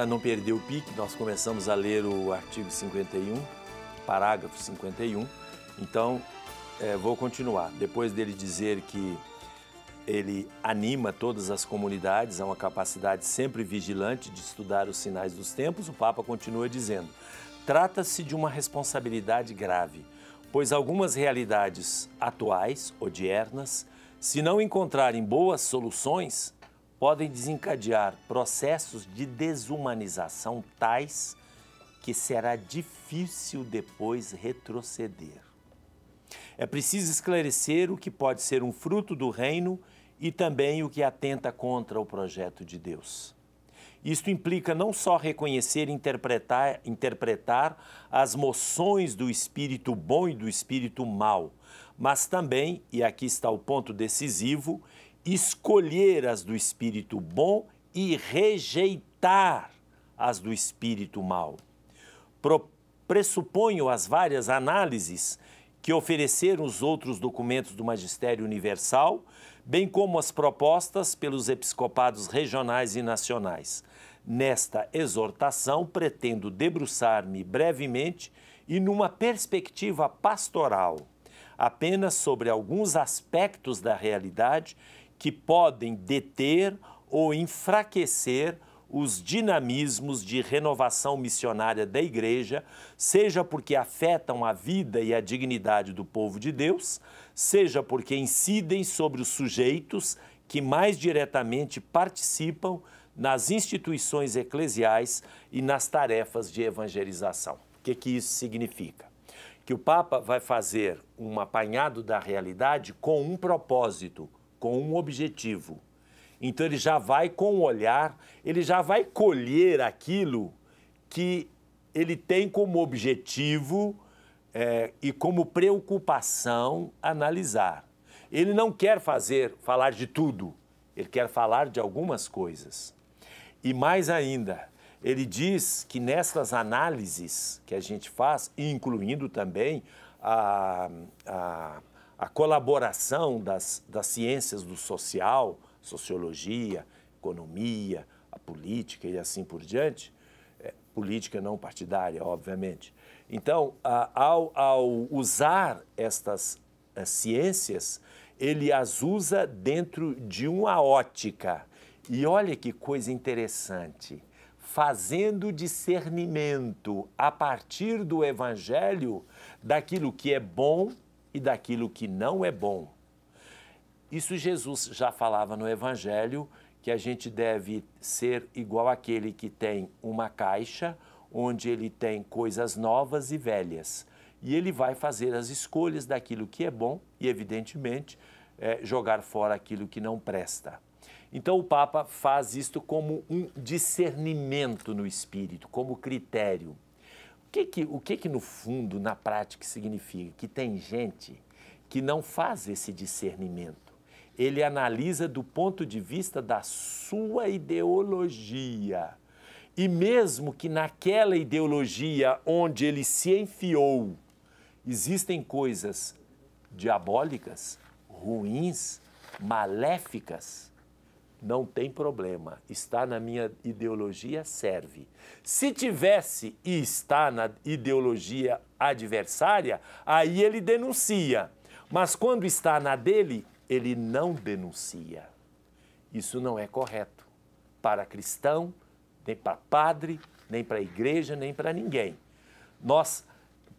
para não perder o pique, nós começamos a ler o artigo 51, parágrafo 51. Então, vou continuar. Depois dele dizer que ele anima todas as comunidades a uma capacidade sempre vigilante de estudar os sinais dos tempos, o Papa continua dizendo: trata-se de uma responsabilidade grave, pois algumas realidades atuais, odiernas, se não encontrarem boas soluções, podem desencadear processos de desumanização tais que será difícil depois retroceder. É preciso esclarecer o que pode ser um fruto do reino e também o que atenta contra o projeto de Deus. Isto implica não só reconhecer e interpretar as moções do espírito bom e do espírito mau, mas também, e aqui está o ponto decisivo, escolher as do espírito bom e rejeitar as do espírito mau. Pressuponho as várias análises que ofereceram os outros documentos do Magistério Universal, bem como as propostas pelos episcopados regionais e nacionais. Nesta exortação, pretendo debruçar-me brevemente e numa perspectiva pastoral, apenas sobre alguns aspectos da realidade que podem deter ou enfraquecer os dinamismos de renovação missionária da Igreja, seja porque afetam a vida e a dignidade do povo de Deus, seja porque incidem sobre os sujeitos que mais diretamente participam nas instituições eclesiais e nas tarefas de evangelização. O que isso significa? Que o Papa vai fazer um apanhado da realidade com um propósito, com um objetivo. Então ele já vai com o olhar, ele já vai colher aquilo que ele tem como objetivo e como preocupação analisar. Ele não quer falar de tudo, ele quer falar de algumas coisas. E mais ainda, ele diz que nessas análises que a gente faz, incluindo também a colaboração das ciências do social, sociologia, economia, a política e assim por diante, política não partidária, obviamente. Então, ao usar estas ciências, ele as usa dentro de uma ótica. E olha que coisa interessante, fazendo discernimento a partir do Evangelho daquilo que é bom e daquilo que não é bom. Isso Jesus já falava no Evangelho, que a gente deve ser igual àquele que tem uma caixa onde ele tem coisas novas e velhas. E ele vai fazer as escolhas daquilo que é bom e, evidentemente, jogar fora aquilo que não presta. Então, o Papa faz isto como um discernimento no espírito, como critério. O que no fundo, na prática, significa? Que tem gente que não faz esse discernimento. Ele analisa do ponto de vista da sua ideologia. E mesmo que naquela ideologia onde ele se enfiou, existem coisas diabólicas, ruins, maléficas, não tem problema. Está na minha ideologia, serve. Se tivesse e está na ideologia adversária, aí ele denuncia. Mas quando está na dele, ele não denuncia. Isso não é correto para cristão, nem para padre, nem para a igreja, nem para ninguém. Nós,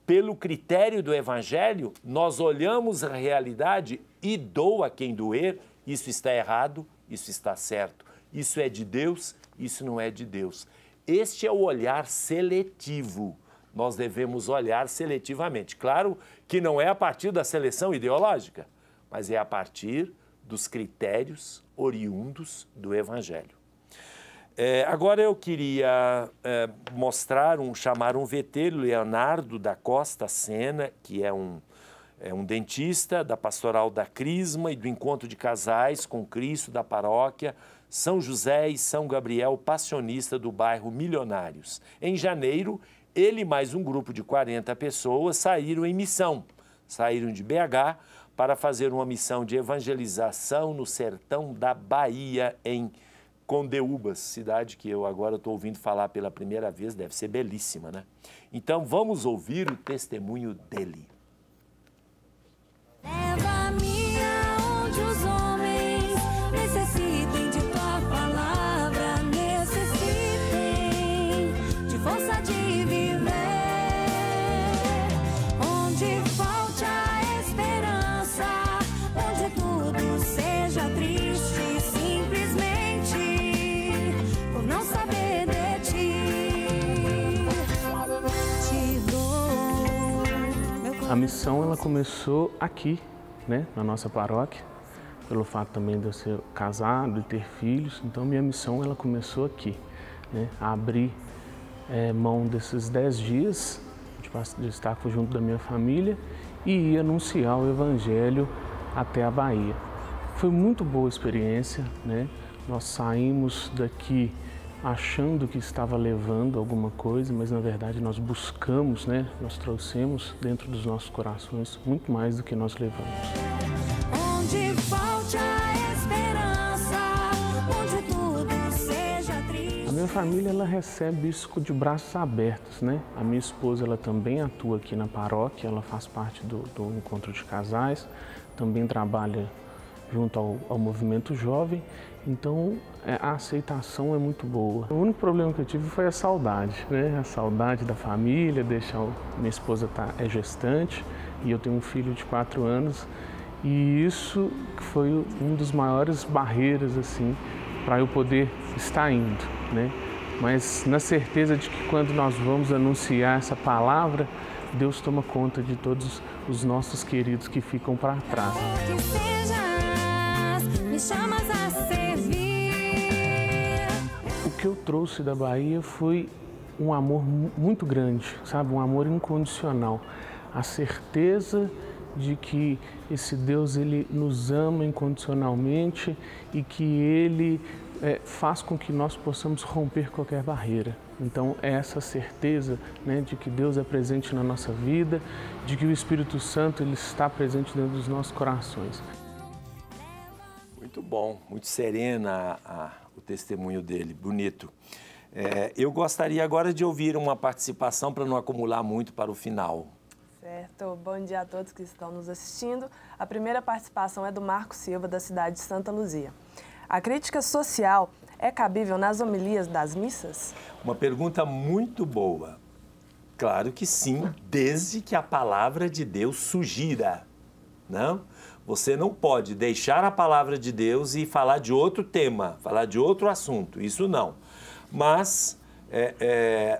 pelo critério do Evangelho, nós olhamos a realidade e doa quem doer, isso está errado, isso está certo. Isso é de Deus, isso não é de Deus. Este é o olhar seletivo. Nós devemos olhar seletivamente. Claro que não é a partir da seleção ideológica, mas é a partir dos critérios oriundos do Evangelho. Agora eu queria chamar um VT, Leonardo da Costa Sena, que é um dentista da Pastoral da Crisma e do Encontro de Casais com Cristo da Paróquia São José e São Gabriel Passionista do bairro Milionários. Em janeiro, ele e mais um grupo de 40 pessoas saíram em missão, saíram de BH para fazer uma missão de evangelização no sertão da Bahia, em Condeúbas, cidade que eu agora estou ouvindo falar pela primeira vez, deve ser belíssima, né? Então, vamos ouvir o testemunho dele. Leva-me aonde os homens necessitem de tua palavra, necessitem de força de viver, onde falte a esperança, onde tudo seja triste, simplesmente por não saber de ti. Te dou meu coração. A missão ela começou aqui, né, na nossa paróquia, pelo fato também de eu ser casado e ter filhos. Então minha missão ela começou aqui, né, a abrir mão desses 10 dias de estar junto da minha família e ir anunciar o Evangelho até a Bahia. Foi muito boa a experiência, né? Nós saímos daqui achando que estava levando alguma coisa, mas na verdade nós buscamos, né? Nós trouxemos dentro dos nossos corações muito mais do que nós levamos. Onde falte a esperança, onde tudo seja triste. A minha família ela recebe isso de braços abertos, né? A minha esposa ela também atua aqui na paróquia, ela faz parte do encontro de casais, também trabalha junto ao movimento jovem, então a aceitação é muito boa. O único problema que eu tive foi a saudade, né? A saudade da família, minha esposa é gestante e eu tenho um filho de 4 anos e isso foi um dos maiores barreiras assim para eu poder estar indo, né? Mas na certeza de que quando nós vamos anunciar essa palavra, Deus toma conta de todos os nossos queridos que ficam para trás. Que sejas, me chamas a servir. O que eu trouxe da Bahia foi um amor muito grande, sabe? Um amor incondicional. A certeza de que esse Deus ele nos ama incondicionalmente e que Ele faz com que nós possamos romper qualquer barreira. Então, é essa certeza, né, de que Deus é presente na nossa vida, de que o Espírito Santo ele está presente dentro dos nossos corações. Muito bom, muito serena o testemunho dele, bonito. Eu gostaria agora de ouvir uma participação para não acumular muito para o final. Certo, bom dia a todos que estão nos assistindo. A primeira participação é do Marco Silva, da cidade de Santa Luzia. A crítica social é cabível nas homilias das missas? Uma pergunta muito boa. Claro que sim, desde que a palavra de Deus sugira, não? Você não pode deixar a palavra de Deus e falar de outro tema, falar de outro assunto, isso não. Mas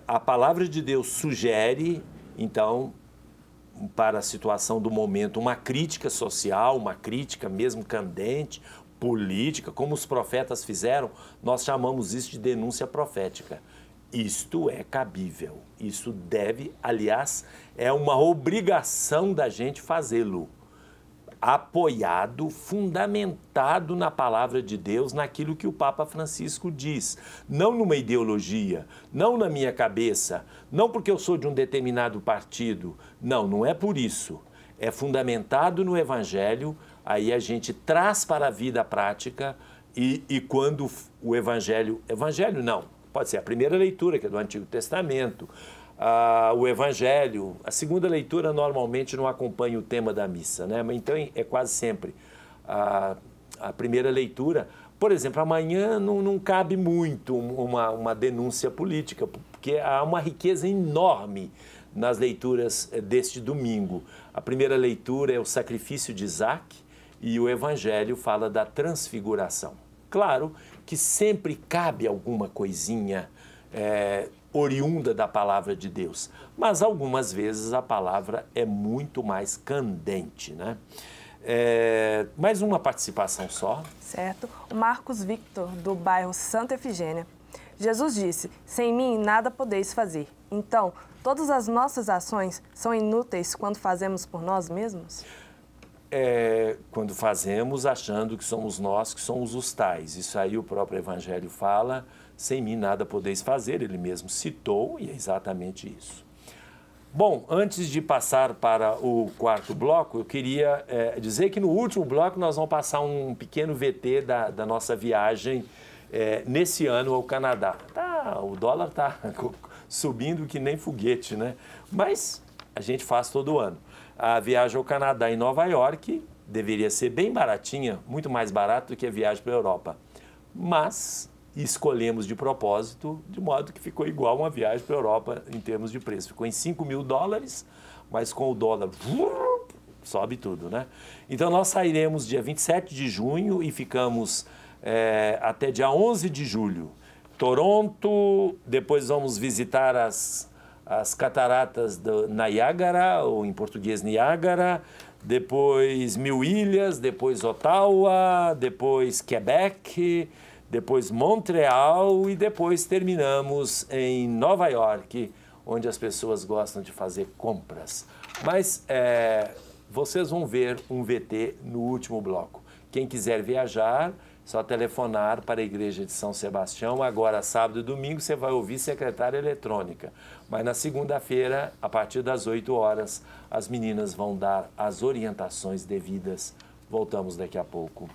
a palavra de Deus sugere, então, para a situação do momento, uma crítica social, uma crítica mesmo candente, política, como os profetas fizeram, nós chamamos isso de denúncia profética. Isto é cabível, isso deve, aliás, é uma obrigação da gente fazê-lo, apoiado, fundamentado na palavra de Deus, naquilo que o Papa Francisco diz, não numa ideologia, não na minha cabeça, não porque eu sou de um determinado partido, não é por isso, é fundamentado no Evangelho, aí a gente traz para a vida prática e quando o Evangelho não, pode ser a primeira leitura, que é do Antigo Testamento, o Evangelho, a segunda leitura normalmente não acompanha o tema da missa, né? Então é quase sempre a primeira leitura. Por exemplo, amanhã não cabe muito uma denúncia política, porque há uma riqueza enorme nas leituras deste domingo. A primeira leitura é o sacrifício de Isaac e o Evangelho fala da transfiguração. Claro que sempre cabe alguma coisinha oriunda da palavra de Deus, mas algumas vezes a palavra é muito mais candente, né? Mais uma participação só. Certo. O Marcos Victor, do bairro Santa Efigênia. Jesus disse, sem mim nada podeis fazer. Então, todas as nossas ações são inúteis quando fazemos por nós mesmos? Quando fazemos achando que somos nós, que somos os tais. Isso aí o próprio Evangelho fala, sem mim nada podeis fazer, ele mesmo citou e é exatamente isso. Bom, antes de passar para o quarto bloco, eu queria dizer que no último bloco nós vamos passar um pequeno VT da nossa viagem nesse ano ao Canadá. O dólar está subindo que nem foguete, né? Mas a gente faz todo ano. A viagem ao Canadá e Nova York deveria ser bem baratinha, muito mais barato do que a viagem para a Europa. Mas escolhemos de propósito, de modo que ficou igual uma viagem para a Europa em termos de preço. Ficou em $5.000, mas com o dólar sobe tudo, né? Então nós sairemos dia 27 de junho e ficamos até dia 11 de julho. Toronto, depois vamos visitar as cataratas do Niágara, ou em português Niágara, depois Mil Ilhas, depois Ottawa, depois Quebec, depois Montreal e depois terminamos em Nova York, onde as pessoas gostam de fazer compras. Mas vocês vão ver um VT no último bloco. Quem quiser viajar, só telefonar para a Igreja de São Sebastião. Agora, sábado e domingo, você vai ouvir secretária eletrônica. Mas na segunda-feira, a partir das 8 horas, as meninas vão dar as orientações devidas. Voltamos daqui a pouco.